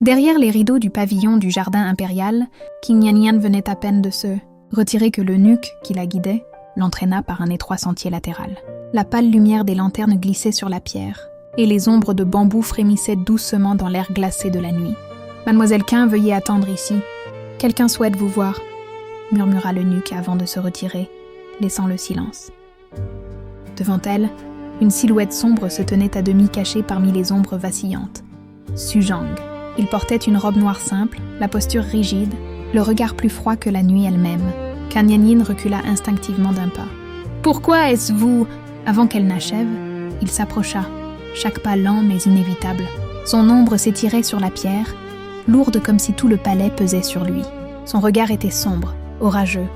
Derrière les rideaux du pavillon du jardin impérial, King Yanyan venait à peine de se retirer que l'eunuque qui la guidait l'entraîna par un étroit sentier latéral. La pâle lumière des lanternes glissait sur la pierre, et les ombres de bambou frémissaient doucement dans l'air glacé de la nuit. « Mademoiselle Qin, veuillez attendre ici. Quelqu'un souhaite vous voir, » murmura l'eunuque avant de se retirer, laissant le silence. Devant elle, une silhouette sombre se tenait à demi cachée parmi les ombres vacillantes. Su Zhang. Il portait une robe noire simple, la posture rigide, le regard plus froid que la nuit elle-même. Kan Yanyin recula instinctivement d'un pas. « Pourquoi est-ce vous ?» Avant qu'elle n'achève, il s'approcha, chaque pas lent mais inévitable. Son ombre s'étirait sur la pierre, lourde comme si tout le palais pesait sur lui. Son regard était sombre, orageux,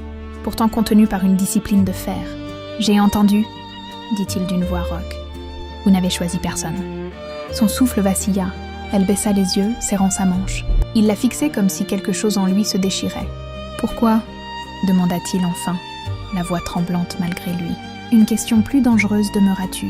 pourtant contenu par une discipline de fer. « J'ai entendu » dit-il d'une voix rauque. « Vous n'avez choisi personne. » Son souffle vacilla. Elle baissa les yeux, serrant sa manche. Il la fixait comme si quelque chose en lui se déchirait. « Pourquoi ?» demanda-t-il enfin, la voix tremblante malgré lui. Une question plus dangereuse demeura-t-elle.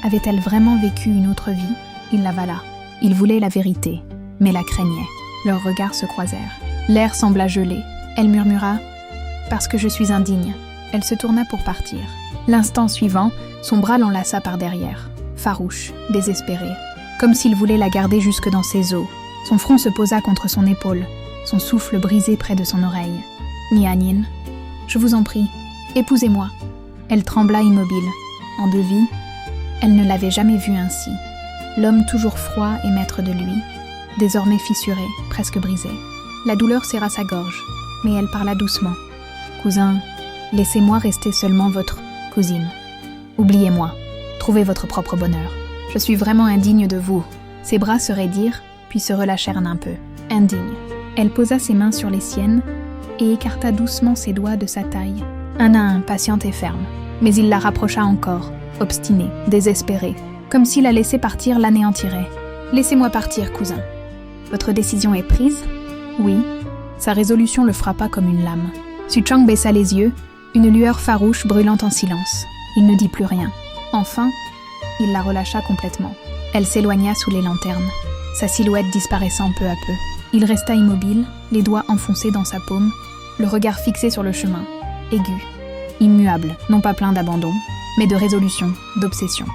Avait-elle vraiment vécu une autre vie? Il l'avala. Il voulait la vérité, mais la craignait. Leurs regards se croisèrent. L'air sembla gelé. Elle murmura « Parce que je suis indigne ». Elle se tourna pour partir. L'instant suivant, son bras l'enlaça par derrière, farouche, désespéré, comme s'il voulait la garder jusque dans ses os. Son front se posa contre son épaule, son souffle brisé près de son oreille. « Yanyin, je vous en prie, épousez-moi. » Elle trembla immobile. En devis, elle ne l'avait jamais vu ainsi. L'homme toujours froid et maître de lui, désormais fissuré, presque brisé. La douleur serra sa gorge, mais elle parla doucement. « Cousin, laissez-moi rester seulement votre cousine. Oubliez-moi, trouvez votre propre bonheur. Je suis vraiment indigne de vous. » Ses bras se raidirent, puis se relâchèrent un peu. Indigne. Elle posa ses mains sur les siennes et écarta doucement ses doigts de sa taille. Un à un, patiente et ferme. Mais il la rapprocha encore, obstiné, désespéré, comme si la laisser partir l'anéantirait. « Laissez-moi partir, cousin. Votre décision est prise ?» « Oui. » Sa résolution le frappa comme une lame. Su Chang baissa les yeux, une lueur farouche brûlant en silence. Il ne dit plus rien. Enfin, il la relâcha complètement. Elle s'éloigna sous les lanternes, sa silhouette disparaissant peu à peu. Il resta immobile, les doigts enfoncés dans sa paume, le regard fixé sur le chemin, aigu, immuable, non pas plein d'abandon, mais de résolution, d'obsession.